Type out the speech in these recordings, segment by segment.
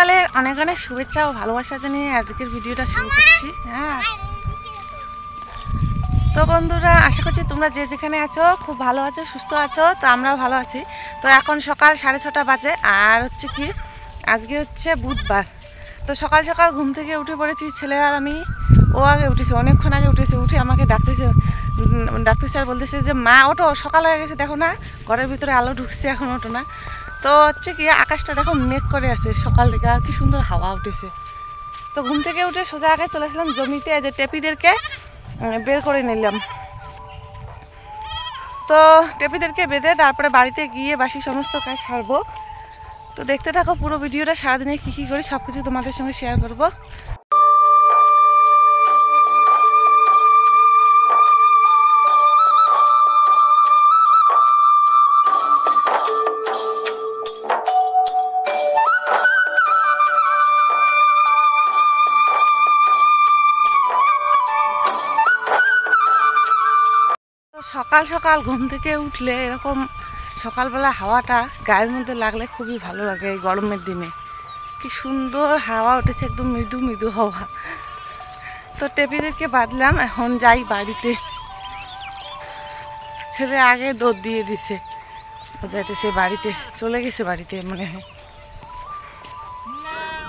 সকালের অনেক অনেক শুভেচ্ছা ও ভালোবাসা জানিয়ে আজকের ভিডিওটা শুরু করছি। তো বন্ধুরা, আশা করছি তোমরা যে যেখানে আছো খুব ভালো আছো, সুস্থ আছো। তো আমরাও ভালো আছি। তো এখন সকাল 6:30 বাজে, আর হচ্ছে কি আজকে হচ্ছে বুধবার। তো সকাল সকাল ঘুম থেকে উঠে পড়েছি, ছেলে আর আমি। ও আগে উঠেছে, অনেকক্ষণ আগে উঠেছে। উঠে আমাকে ডাকতেছে আর বলতেছে যে মা ওঠো, সকাল হয়ে গেছে, দেখো না ঘরের ভিতরে আলো ঢুকছে, এখন ওঠো না। তো হচ্ছে কি আকাশটা দেখো মেঘ করে আছে সকাল থেকে, আর কি সুন্দর হাওয়া উঠেছে। তো ঘুম থেকে উঠে সোজা আগে চলে আসলাম জমিতে, যে টেপিদেরকে বের করে নিলাম। তো টেপিদেরকে বেঁধে তারপরে বাড়িতে গিয়ে বাসি সমস্ত কাজ সারবো। তো দেখতে থাকো পুরো ভিডিওটা, সারাদিনে কী কী করি সব কিছু তোমাদের সঙ্গে শেয়ার করবো। সকাল সকাল ঘুম থেকে উঠলে এরকম সকালবেলা হাওয়াটা গায়ের মধ্যে লাগলে খুবই ভালো লাগে। এই গরমের দিনে কি সুন্দর হাওয়া উঠেছে, একদম মৃদু মৃদু হাওয়া। তো টেপিদেরকে বাঁধলাম, এখন যাই বাড়িতে। ছেলে আগে দৌড় দিয়ে দিছে, যাইতেছে বাড়িতে, চলে গেছে বাড়িতে মনে হয়।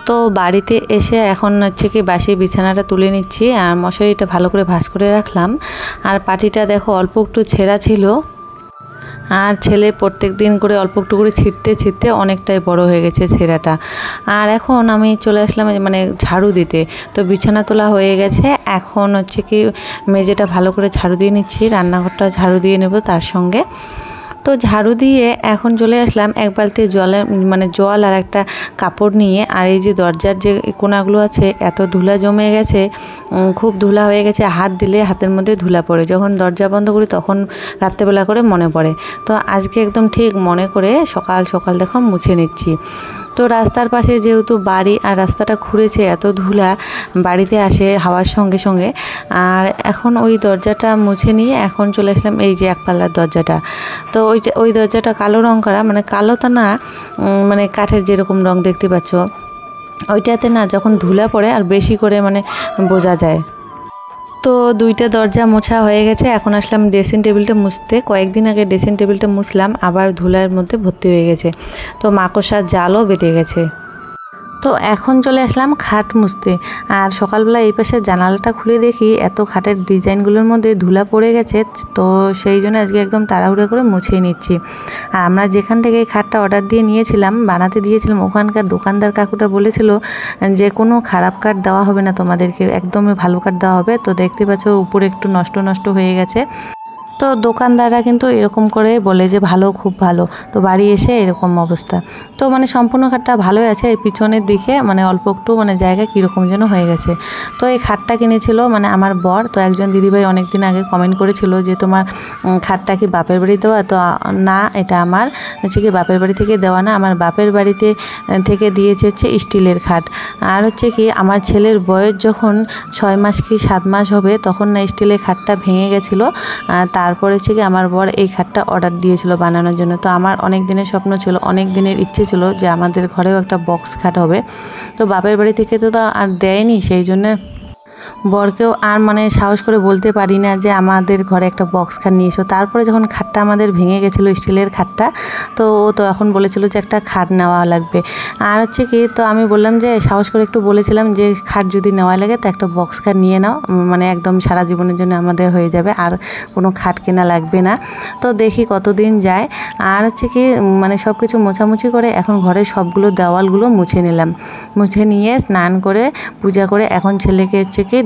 তো বাড়িতে এসে এখন হচ্ছে কি বাসি বিছানাটা তুলে নিচ্ছি, আর মশারিটা ভালো করে ভাঁজ করে রাখলাম। আর পাটিটা দেখো অল্প একটু ছেঁড়া ছিল, আর ছেলে প্রত্যেক দিন করে অল্প একটু করে ছিটতে অনেকটাই বড় হয়ে গেছে ছেঁড়াটা। আর এখন আমি চলে আসলাম মানে ঝাড়ু দিতে। তো বিছানা তোলা হয়ে গেছে, এখন হচ্ছে কি মেঝেটা ভালো করে ঝাড়ু দিয়ে নিচ্ছি, রান্নাঘরটা ঝাড়ু দিয়ে নেব তার সঙ্গে। তো ঝাড়ু দিয়ে এখন চলে আসলাম এক বালতি জল আর একটা কাপড় নিয়ে। আর এই যে দরজার যে কোনাগুলো আছে এত ধুলা জমে গেছে, খুব ধুলা হয়ে গেছে, হাত দিলে হাতের মধ্যে ধুলা পড়ে। যখন দরজা বন্ধ করি তখন রাত্রেবেলা করে মনে পড়ে। তো আজকে একদম ঠিক মনে করে সকাল সকাল দেখো মুছে নিচ্ছি। তো রাস্তার পাশে যেহেতু বাড়ি, আর রাস্তাটা খুঁড়েছে, এত ধুলা বাড়িতে আসে হাওয়ার সঙ্গে সঙ্গে। আর এখন ওই দরজাটা মুছে নিয়ে এখন চলে আসলাম এই যে একপাল্লার দরজাটা। তো ওই দরজাটা কালো রং করা, মানে কালো তো না, মানে কাঠের যেরকম রং দেখতে পাচ্ছ, ওইটাতে না যখন ধুলা পড়ে আর বেশি করে মানে বোঝা যায়। তো দুইটা দরজা মোছা হয়ে গেছে, এখন আসলাম ড্রেসিং টেবিলটা মুছতে। কয়েকদিন আগে ড্রেসিং টেবিলটা মুছলাম, আবার ধুলার মধ্যে ভর্তি হয়ে গেছে। তো মাকড়সার জালও বেঁধে গেছে। তো এখন চলে আসলাম খাট মুছতে। আর সকালবেলা এই পাশে জানালাটা খুলে দেখি এত খাটের ডিজাইনগুলোর মধ্যে ধুলা পড়ে গেছে। তো সেই জন্য আজকে একদম তাড়াহুড়ো করে মুছিয়ে নিচ্ছি। আর আমরা যেখান থেকে এই খাটটা অর্ডার দিয়ে নিয়েছিলাম, বানাতে দিয়েছিলাম, ওখানকার দোকানদার কাকুটা বলেছিল যে কোনো খারাপ কাঠ দেওয়া হবে না তোমাদেরকে, একদমই ভালো কাঠ দেওয়া হবে। তো দেখতে পাচ্ছ উপরে একটু নষ্ট নষ্ট হয়ে গেছে। তো দোকানদাররা কিন্তু এরকম করে বলে যে ভালো, খুব ভালো। তো বাড়ি এসে এরকম অবস্থা। তো মানে সম্পূর্ণ খাটটা ভালোই আছে, এই পিছনের দিকে মানে অল্প একটু মানে জায়গা কীরকম যেন হয়ে গেছে। তো এই খাটটা কিনেছিল মানে আমার বর। তো একজন দিদিভাই অনেক দিন আগে কমেন্ট করেছিল যে তোমার খাটটা কি বাপের বাড়ি দেওয়া? তো না, এটা আমার হচ্ছে কি বাপের বাড়ি থেকে দেওয়া না, আমার বাপের বাড়িতে থেকে দিয়েছে হচ্ছে স্টিলের খাট। আর হচ্ছে কি আমার ছেলের বয়স যখন 6 মাস কি 7 মাস হবে, তখন না স্টিলের খাটটা ভেঙে গেছিলো। তারপরে হচ্ছে কি আমার বর এই খাটটা অর্ডার দিয়েছিল বানানোর জন্য। তো আমার অনেক দিনের স্বপ্ন ছিল, অনেক দিনের ইচ্ছে ছিল যে আমাদের ঘরেও একটা বক্স খাট হবে। তো বাপের বাড়ি থেকে তো আর দেয়নি, সেই জন্য বরকেও আর মানে সাহস করে বলতে পারি না যে আমাদের ঘরে একটা বক্স খাট নিয়ে এসো। তারপরে যখন খাটটা আমাদের ভেঙে গেছিলো স্টিলের খাটটা, তো ও তো এখন বলেছিল যে একটা খাট নেওয়া লাগবে। আর হচ্ছে কি, তো আমি বললাম যে সাহস করে একটু বলেছিলাম যে খাট যদি নেওয়া লাগে তো একটা বক্স খাট নিয়ে নাও, মানে একদম সারা জীবনের জন্য আমাদের হয়ে যাবে, আর কোনো খাট কেনা লাগবে না। তো দেখি কতদিন যায়। আর হচ্ছে কি মানে সব কিছু মোছামুছি করে এখন ঘরের সবগুলো দেওয়ালগুলো মুছে নিলাম। মুছে নিয়ে স্নান করে পূজা করে এখন ছেলেকে হচ্ছে কি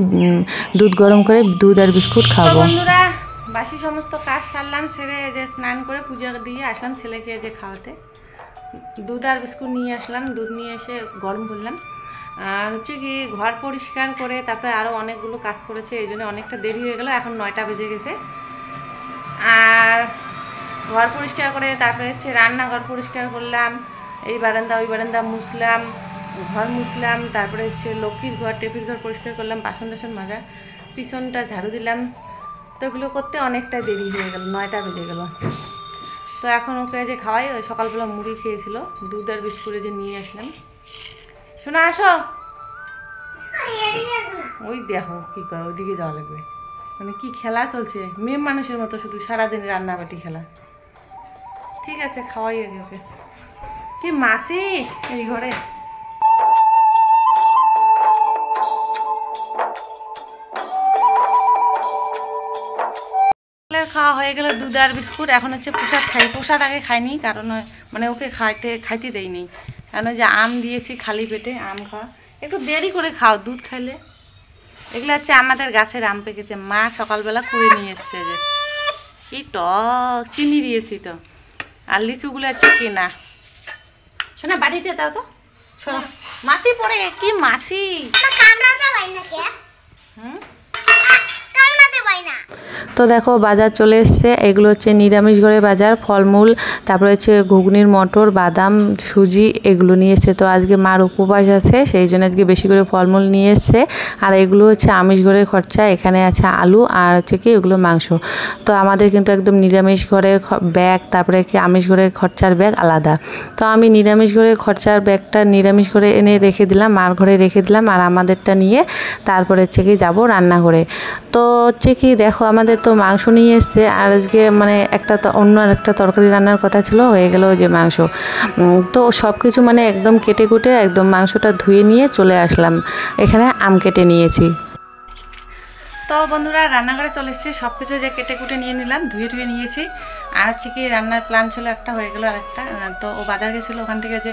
দুধ গরম করে দুধ আর বিস্কুট খাবো। বন্ধুরা, বাসি সমস্ত কাজ সারলাম, সেরে যে স্নান করে পূজা দিয়ে আসলাম ছেলেকে যে খাওয়াতে। দুধ আর বিস্কুট নিয়ে আসলাম, দুধ নিয়ে এসে গরম করলাম। আর হচ্ছে কি ঘর পরিষ্কার করে তারপরে আরও অনেকগুলো কাজ করেছে, এই জন্য অনেকটা দেরি হয়ে গেল, এখন 9টা বেজে গেছে। আর ঘর পরিষ্কার করে তারপরে হচ্ছে রান্নাঘর পরিষ্কার করলাম, এই বারান্দা ওই বারান্দা মুছলাম, ঘর মুছলাম, তারপরে হচ্ছে লক্ষ্মীর ঘর টেপির ঘর পরিষ্কার করলাম, বাসন টাসন মাজা, পিছনটা ঝাড়ু দিলাম। তো এগুলো করতে অনেকটা দেরি হয়ে গেল, 9টা বেজে গেল। তো এখন ওকে যে খাওয়াই, ওই সকালবেলা মুড়ি খেয়েছিল, দুধ আর বিস্কুটে যে নিয়ে আসলাম, শোনা আসো। ওই দেখো কি করে ওইদিকে যাওয়া লাগবে, মানে কি খেলা চলছে মেয়ে মানুষের মতো, শুধু সারাদিন রান্নাবাটি খেলা। ঠিক আছে খাওয়াই আগে ওকে। কি মাসি এই ঘরে? খাওয়া হয়ে গেল দুধ আর বিস্কুট। এখন হচ্ছে প্রসাদ খাই। প্রসাদ আগে খাইনি, কারণ মানে ওকে খাইতে দেয়নি, কারণ যে আম দিয়েছি খালি পেটে, আম খাওয়া একটু দেরি করে খাও, দুধ খাইলে। এগুলো হচ্ছে আমাদের গাছের আম পেকেছে, মা সকালবেলা কুড়ে নিয়ে এসছে। যে কি টক, চিনি দিয়েছি তো। আর লিচুগুলো হচ্ছে কেনা। শোনা বাড়িতে দাও তো। শোনো মাসি পড়ে, কি মাসি হুম। তো দেখো বাজার চলে এসছে। এগুলো হচ্ছে নিরামিষ ঘরে বাজার, ফলমূল, তারপরে হচ্ছে ঘুগনির মটর, বাদাম, সুজি এগুলো নিয়ে এসছে। তো আজকে মার উপবাস আছে, সেই জন্য আজকে বেশি করে ফলমূল নিয়ে এসছে। আর এগুলো হচ্ছে আমিষ ঘরের খরচা। এখানে আছে আলু আর হচ্ছে কি এগুলো মাংস। তো আমাদের কিন্তু একদম নিরামিষ ঘরের ব্যাগ, তারপরে কি আমিষ ঘরের খরচার ব্যাগ আলাদা। তো আমি নিরামিষ ঘরের খরচার ব্যাগটা নিরামিষ ঘরে এনে রেখে দিলাম, মার ঘরে রেখে দিলাম, আর আমাদেরটা নিয়ে তারপরে হচ্ছে কি যাবো রান্নাঘরে। তো হচ্ছে কি দেখো আমাদের তো মাংস নিয়ে এসছে, আর আজকে মানে অন্য একটা তরকারি রান্নার কথা ছিল, হয়ে গেল ওই যে মাংস। তো সব কিছু মানে একদম কেটে কুটে একদম মাংসটা ধুয়ে নিয়ে চলে আসলাম। এখানে আম কেটে নিয়েছি। তো বন্ধুরা রান্নাঘরে চলে এসেছি, সব কিছু যে কেটে কুটে নিয়ে নিলাম, ধুয়ে নিয়েছি। আর হচ্ছে কি রান্নার প্ল্যান ছিল একটা, হয়ে গেলো আর একটা। তো ও বাজার গেছিলো, ওখান থেকে যে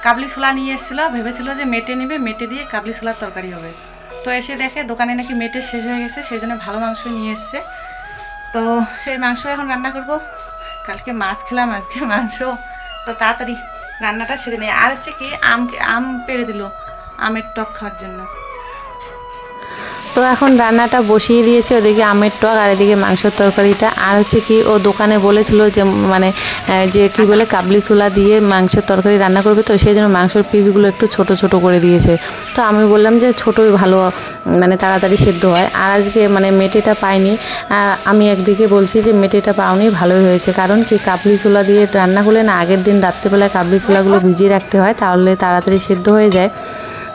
কাবলি ছোলা নিয়ে এসেছিলো, ভেবেছিল যে মেটে নিবে, মেটে দিয়ে কাবলি ছোলার তরকারি হবে। তো এসে দেখে দোকানে নাকি মেটে শেষ হয়ে গেছে, সেই জন্য ভালো মাংস নিয়ে এসছে। তো সেই মাংস এখন রান্না করব। কালকে মাছ খেলাম, আজকে মাংস, তো তাড়াতাড়ি রান্নাটা সেরে নেই। আর হচ্ছে কি আম পেড়ে দিল আমের টক খাওয়ার জন্য। তো এখন রান্নাটা বসিয়ে দিয়েছে, ওদিকে আমের টক আর এদিকে মাংসের তরকারিটা। আর হচ্ছে কি ও দোকানে বলেছিল যে মানে যে কি বলে কাবলি ছোলা দিয়ে মাংসের তরকারি রান্না করবে, তো সেই জন্য মাংসের পিসগুলো একটু ছোট ছোট করে দিয়েছে। তো আমি বললাম যে ছোটোই ভালো, মানে তাড়াতাড়ি সেদ্ধ হয়। আর আজকে মানে মেটেটা পাইনি, আমি একদিকে বলছি যে মেটেটা পাওনি, ভালোই হয়েছে। কারণ কি কাবলি ছোলা দিয়ে রান্না করলে না, আগের দিন রাত্রেবেলায় কাবলি ছোলাগুলো ভিজিয়ে রাখতে হয়, তাহলে তাড়াতাড়ি সেদ্ধ হয়ে যায়।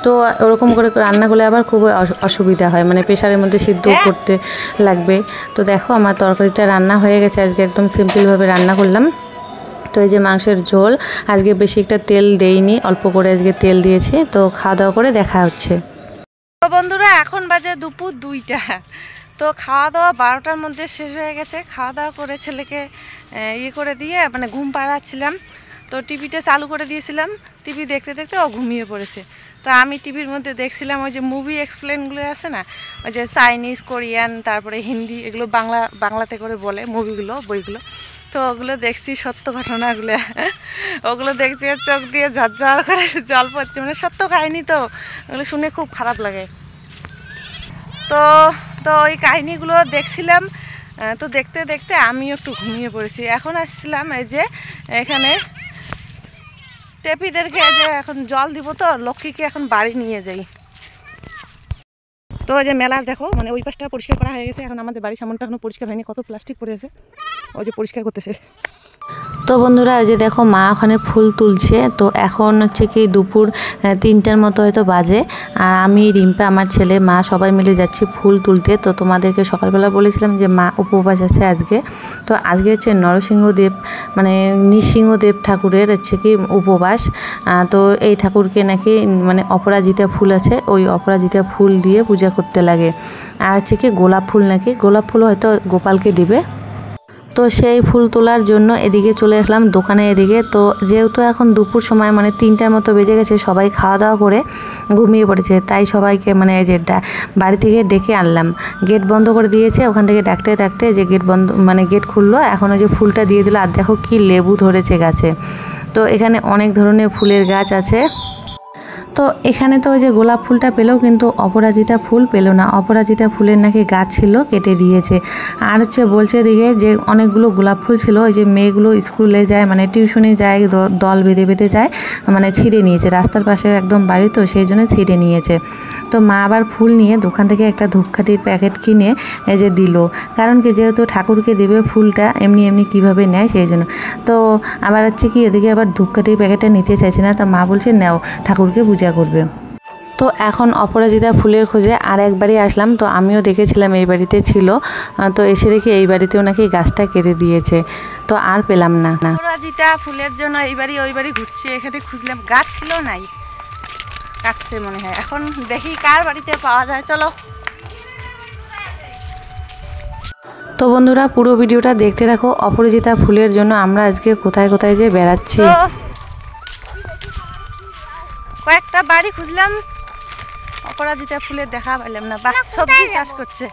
তো ওরকম করে রান্না করলে আবার খুব অসুবিধা হয়, মানে প্রেশারের মধ্যে সিদ্ধ করতে লাগবে। তো দেখো আমার তরকারিটা রান্না হয়ে গেছে, আজকে একদম সিম্পলভাবে রান্না করলাম। তো এই যে মাংসের ঝোল, আজকে বেশি একটা তেল দেইনি, অল্প করে আজকে তেল দিয়েছি। তো খাওয়া দাওয়া করে দেখা হচ্ছে। তো বন্ধুরা এখন বাজে দুপুর 2টা। তো খাওয়া দাওয়া 12টার মধ্যে শেষ হয়ে গেছে। খাওয়া দাওয়া করে ছেলেকে ইয়ে করে দিয়ে মানে ঘুম পাড়াচ্ছিলাম। তো টিভিটা চালু করে দিয়েছিলাম, টিভি দেখতে দেখতে ও ঘুমিয়ে পড়েছে। তো আমি টিভির মধ্যে দেখছিলাম ওই যে মুভি এক্সপ্লেনগুলো আছে না, ওই যে চাইনিজ, কোরিয়ান, তারপরে হিন্দি, এগুলো বাংলাতে করে বলে মুভিগুলো, বইগুলো। তো ওগুলো দেখছি, সত্য ঘটনাগুলো ওগুলো দেখছি, চোখ দিয়ে ঝরঝর করে জল পড়ছে, মানে সত্য কাহিনি। তো ওগুলো শুনে খুব খারাপ লাগে। তো তো ওই কাহিনিগুলো দেখছিলাম। তো দেখতে দেখতে আমিও একটু ঘুমিয়ে পড়েছি। এখন আসছিলাম এই যে এখানে টেপিদেরকে যে এখন জল দিব, তো লক্ষ্মীকে এখন বাড়ি নিয়ে যাই। তো ওই যে মেলার দেখো, মানে ওই পাশটা পরিষ্কার করা হয়ে গেছে, এখন আমাদের বাড়ির সামনটা এখনো পরিষ্কার হয়নি, কত প্লাস্টিক পড়ে আছে, ওই যে পরিষ্কার করতেছে। তো বন্ধুরা এই যে দেখো মা ওখানে ফুল তুলছে। তো এখন হচ্ছে কি দুপুর 3টার মতো হয়তো বাজে, আর আমি, রিম্পা, আমার ছেলে, মা সবাই মিলে যাচ্ছি ফুল তুলতে। তো তোমাদেরকে সকালবেলা বলেছিলাম যে মা উপবাস আছে আজকে। তো আজকে হচ্ছে নরসিংহদেব, মানে নৃসিংহদেব ঠাকুরের হচ্ছে কি উপবাস। তো এই ঠাকুরকে নাকি মানে অপরাজিতা ফুল আছে, ওই অপরাজিতা ফুল দিয়ে পূজা করতে লাগে। আর হচ্ছে কি গোলাপ ফুল, নাকি গোলাপ ফুল হয়তো গোপালকে দিবে। তো সেই ফুল তোলার জন্য এদিকে চলে আসলাম দোকানে এদিকে। তো যেহেতু এখন দুপুর সময়, মানে 3টার মতো বেজে গেছে, সবাই খাওয়া দাওয়া করে ঘুমিয়ে পড়েছে, তাই সবাইকে মানে এই যে বাড়ি থেকে ডেকে আনলাম। গেট বন্ধ করে দিয়েছে, ওখান থেকে ডাকতে ডাকতে যে গেট বন্ধ, মানে গেট খুললো, এখন ওই যে ফুলটা দিয়ে দিল। আর দেখো কি লেবু ধরেছে গাছে। তো এখানে অনেক ধরনের ফুলের গাছ আছে। তো এখানে তো ওই যে গোলাপ ফুলটা পেলেও কিন্তু অপরাজিতা ফুল পেলো না। অপরাজিতা ফুলের নাকি গাছ ছিল, কেটে দিয়েছে। আর হচ্ছে বলছে এদিকে যে অনেকগুলো গোলাপ ফুল ছিল, ওই যে মেয়েগুলো স্কুলে যায় মানে টিউশনে যায়, দল বেঁধে বেঁধে যায়, মানে ছিঁড়ে নিয়েছে। রাস্তার পাশে একদম বাড়ি তো সেই জন্য ছিঁড়ে নিয়েছে। তো মা আবার ফুল নিয়ে দোকান থেকে একটা ধূপকাঠির প্যাকেট কিনে এই যে দিল, কারণ কি যেহেতু ঠাকুরকে দেবে ফুলটা, এমনি এমনি কীভাবে নেয় সেই জন্য। তো আবার হচ্ছে কি এদিকে আবার ধূপকাঠির প্যাকেটটা নিতে চাইছে না, তো মা বলছে নাও, ঠাকুরকে পূজা করবে। তো এখন অপরাজিতা ফুলের খোঁজে আর একবারই আসলাম। তো আমিও দেখেছিলাম এই বাড়িতে ছিল, তো এসে দেখি এই বাড়িতেও নাকি গাছটা কেটে দিয়েছে, তো আর পেলাম না। অপরাজিতা ফুলের জন্য এই বাড়ি ওই বাড়ি ঘুরছি, এখানে খুঁজলাম গাছ ছিল নাই, কাটছে মনে হয়। এখন দেখি কার বাড়িতে পাওয়া যায়, চলো। তো বন্ধুরা পুরো ভিডিওটা দেখতে থাকো। অপরাজিতা ফুলের জন্য আমরা আজকে কোথায় কোথায় যে বেড়াচ্ছি। কয়েকটা বাড়ি খুঁজলাম, অপরাজিতা ফুলের দেখা পেলাম না। বা সবজি চাষ করছে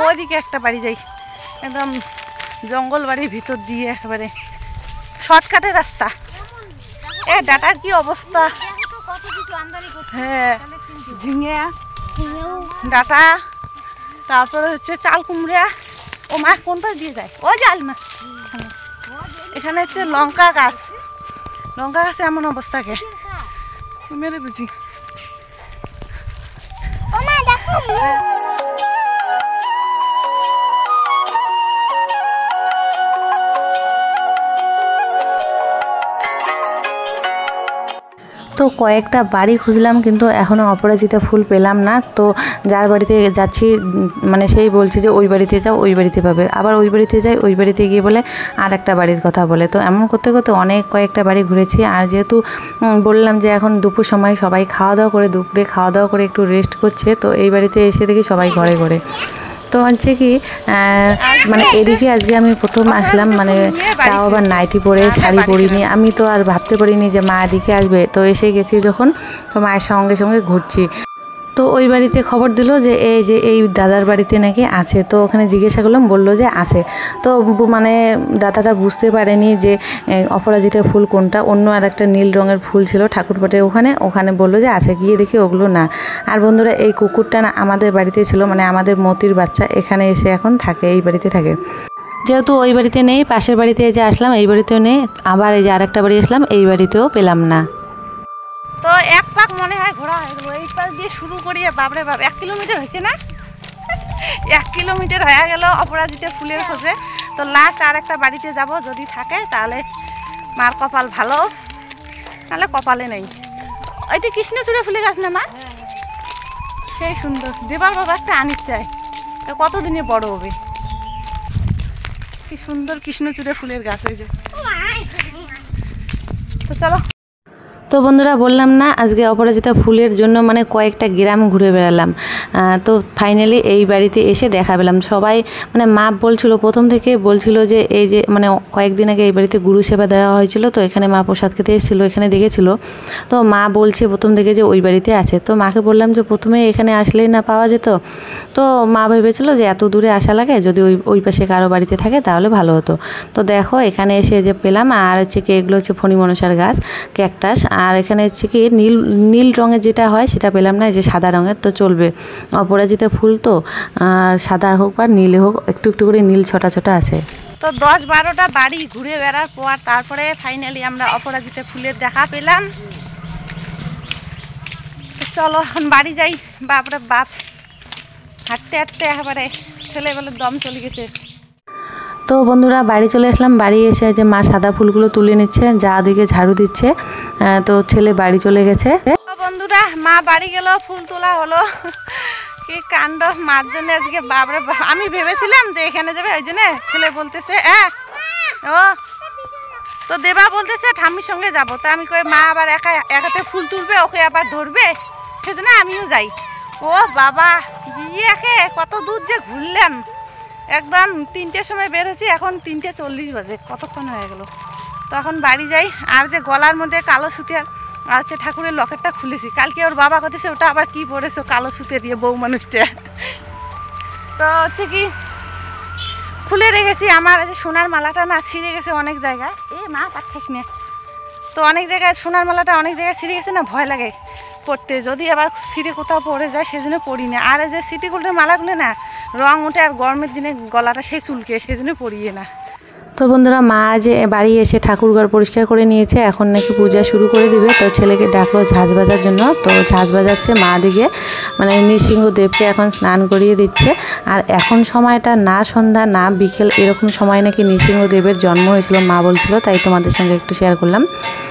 ওইদিকে একটা বাড়ি যাই, একদম জঙ্গল বাড়ির ভিতর দিয়ে একেবারে শর্টকাটের রাস্তা। এ ডাটার কি অবস্থা, হ্যাঁ ঝিঙে ডাটা, তারপরে হচ্ছে চাল কুমড়া। ও মা কোন পাশ দিয়ে যায়, ও যে আলমা এখানে হচ্ছে লঙ্কা গাছ, লঙ্কা গাছে এমন অবস্থাকে মেরে বুঝি। তো কয়েকটা বাড়ি খুঁজলাম কিন্তু এখনও অপরাজিতা ফুল পেলাম না। তো যার বাড়িতে যাচ্ছি মানে সেই বলছে যে ওই বাড়িতে যাও, ওই বাড়িতে পাবে। আবার ওই বাড়িতে যাই, ওই বাড়িতে গিয়ে বলে আর একটা বাড়ির কথা বলে। তো এমন করতে করতে অনেক কয়েকটা বাড়ি ঘুরেছি। আর যেহেতু বললাম যে এখন দুপুর সময় সবাই খাওয়া দাওয়া করে, দুপুরে খাওয়া দাওয়া করে একটু রেস্ট করছে, তো এই বাড়িতে এসে দেখি সবাই ঘরে ঘরে। তো হচ্ছে কি মানে এদিকে আজকে আমি প্রথম আসলাম, মানে তাও আবার নাইটি পরে, শাড়ি পরিনি। আমি তো আর ভাবতে পারিনি যে মা এদিকে আসবে। তো এসে গেছি যখন, তো মায়ের সঙ্গে সঙ্গে ঘুরছি। তো ওই বাড়িতে খবর দিল যে এই দাদার বাড়িতে নাকি আছে। তো ওখানে জিজ্ঞাসা করলাম, বললো যে আছে। তো মানে দাদাটা বুঝতে পারেনি যে অপরাজিতা ফুল কোনটা, অন্য আর একটা নীল রঙের ফুল ছিল ঠাকুরপাটের ওখানে বললো যে আছে। গিয়ে দেখি ওগুলো না। আর বন্ধুরা এই কুকুরটা না আমাদের বাড়িতে ছিল, মানে আমাদের মতির বাচ্চা এখানে এসে এখন থাকে, এই বাড়িতে থাকে। যেহেতু ওই বাড়িতে নেই, পাশের বাড়িতে যে আসলাম এই বাড়িতেও নেই, আবার এই যে আরেকটা বাড়ি আসলাম, এই বাড়িতেও পেলাম না। তো এক পাক মনে হয় ঘোরা হয়ে গেল, এই পাক দিয়ে শুরু করিয়ে বাপরে বাপ 1 কিলোমিটার হয়েছে না, 1 কিলোমিটার হয়ে গেল অপরাজিতা ফুলের খোঁজে। তো লাস্ট আর একটা বাড়িতে যাব, যদি থাকে তাহলে মার কপাল ভালো, তাহলে কপালে নেই। ওইটা কৃষ্ণচূড়া ফুলের গাছ না মা, সেই সুন্দর। দেবার বাবা একটা আনিস চাই, কতদিনে বড় হবে। কি সুন্দর কৃষ্ণচূড়া ফুলের গাছ ওই যে। তো চলো। তো বন্ধুরা বললাম না আজকে অপরাজিতা ফুলের জন্য মানে কয়েকটা গ্রাম ঘুরে বেড়ালাম। তো ফাইনালি এই বাড়িতে এসে দেখা পেলাম। সবাই মানে মা বলছিল, প্রথম থেকে বলছিল যে এই যে মানে কয়েকদিন আগে এই বাড়িতে গুরু সেবা দেওয়া হয়েছিল, তো এখানে মা প্রসাদ খেতে এসেছিলো, এখানে দেখেছিল। তো মা বলছে প্রথম থেকে যে ওই বাড়িতে আছে। তো মাকে বললাম যে প্রথমে এখানে আসলেই না পাওয়া যেত। তো মা ভেবেছিল যে এত দূরে আসা লাগে, যদি ওই পাশে কারো বাড়িতে থাকে তাহলে ভালো হতো। তো দেখো এখানে এসে যে পেলাম। আর হচ্ছে কি এগুলো হচ্ছে ফণি মনসার গাছ, ক্যাকটাস। আর এখানে হচ্ছে কি নীল রঙের যেটা হয় সেটা পেলাম না, এই যে সাদা রঙের। তো চলবে, অপরাজিতা ফুল তো সাদা হোক বা নীলে হোক, একটু একটু করে নীল ছোটা ছোটা আছে। তো 10-12টা বাড়ি ঘুরে বেড়ার পর তারপরে ফাইনালি আমরা অপরাজিতা ফুলের দেখা পেলাম। চলো এখন বাড়ি যাই। বাপরে বাপ, হাঁটতে হাঁটতে একেবারে ছেলেবেলার দম চলে গেছে। তো বন্ধুরা বাড়ি চলে আসলাম। বাড়ি এসে যে মা সাদা ফুলগুলো তুলে নিচ্ছে, যা দিকে ঝাড়ু দিচ্ছে। তো ছেলে বাড়ি চলে গেছে। বন্ধুরা মা বাড়ি গেল, ফুল তোলা হলো। কি কাণ্ড, মার জন্য আজকে বাপরে। আমি ভেবেছিলাম যে এখানে যাবে, ওই জন্য ছেলে বলতেছে ও তো দেবা বলতেছে ঠাম্মির সঙ্গে যাব। তা আমি কই মা আবার একাতে ফুল তুলবে, ওকে আবার ধরবে, সেজন্য আমিও যাই। ও বাবা, গিয়ে কত দূর যে ঘুরলাম। একদম 3টের সময় বেরোছি, এখন 3:40 বাজে, কতক্ষণ হয়ে গেল। তো এখন বাড়ি যাই। আর যে গলার মধ্যে কালো সুতি আর হচ্ছে ঠাকুরের লকেটটা খুলেছি, কালকে ওর বাবা কথাছে ওটা আবার কি পড়েছো কালো সুতে দিয়ে বউ মানুষটা। তো হচ্ছে কি খুলে রেখেছি। আমার যে সোনার মালাটা না ছিঁড়ে গেছে অনেক জায়গায়। মা পাঠাস না, তো অনেক জায়গায় সোনার মালাটা অনেক জায়গায় ছিঁড়ে গেছে না, ভয় লাগে পড়তে, যদি আবার ছিঁড়ে কোথাও পড়ে যায় সেই জন্য পড়ি না। আর এই যে সিটি গোল্ডের মালাগুলো না রং ওঠে, আর গরমের দিনে গলাটা সেই চুলকে, সেই জন্য পরিয়ে না। তো বন্ধুরা, মা যে বাড়ি এসে ঠাকুরঘর পরিষ্কার করে নিয়েছে, এখন নাকি পূজা শুরু করে দিবে। তো ছেলেকে ডাকলো ঝাঁঝ বাজার জন্য, তো ঝাঁঝ বাজাচ্ছে মা দিকে, মানে নৃসিংহদেবকে এখন স্নান করিয়ে দিচ্ছে। আর এখন সময়টা না সন্ধ্যা না বিকেল, এরকম সময় নাকি নৃসিংহদেবের জন্ম হয়েছিল মা বলছিল, তাই তোমাদের সঙ্গে একটু শেয়ার করলাম।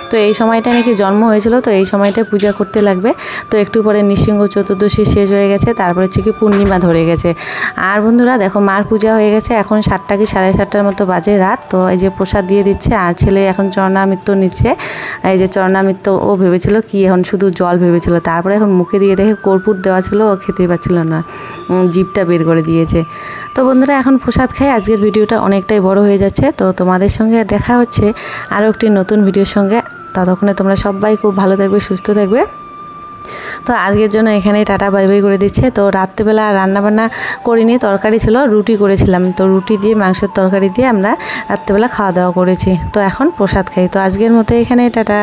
তো এই সময়টা নাকি জন্ম হয়েছিল, তো এই সময়টায় পূজা করতে লাগবে। তো একটু পরে নৃসিংহ চতুর্দশী শেষ হয়ে গেছে, তারপরে হচ্ছে কি পূর্ণিমা ধরে গেছে। আর বন্ধুরা দেখো, মার পূজা হয়ে গেছে, এখন 7টা কি 7:30টার মতো বাজে রাত। তো এই যে প্রসাদ দিয়ে দিচ্ছে, আর ছেলে এখন চরণামৃত্য নিচ্ছে। এই যে চরণামৃত্য ও ভেবেছিল কি এখন শুধু জল ভেবেছিল, তারপরে এখন মুখে দিয়ে দেখে কর্পূর দেওয়া ছিল, ও খেতেই পাচ্ছিল না, জিভটা বের করে দিয়েছে। তো বন্ধুরা, এখন প্রসাদ খাই। আজকের ভিডিওটা অনেকটাই বড় হয়ে যাচ্ছে, তো তোমাদের সঙ্গে দেখা হচ্ছে আরও একটি নতুন ভিডিওর সঙ্গে। ততক্ষণে তোমরা সবাই খুব ভালো থাকবে, সুস্থ থাকবে। তো আজকের জন্য এখানেই টাটা বাই বাই করে দিচ্ছে। তো রাত্রেবেলা রান্নাবান্না করিনি, তরকারি ছিল, রুটি করেছিলাম। তো রুটি দিয়ে মাংসের তরকারি দিয়ে আমরা রাত্রেবেলা খাওয়া দাওয়া করেছি। তো এখন প্রসাদ খাই। তো আজকের মতো এখানেই টাটা।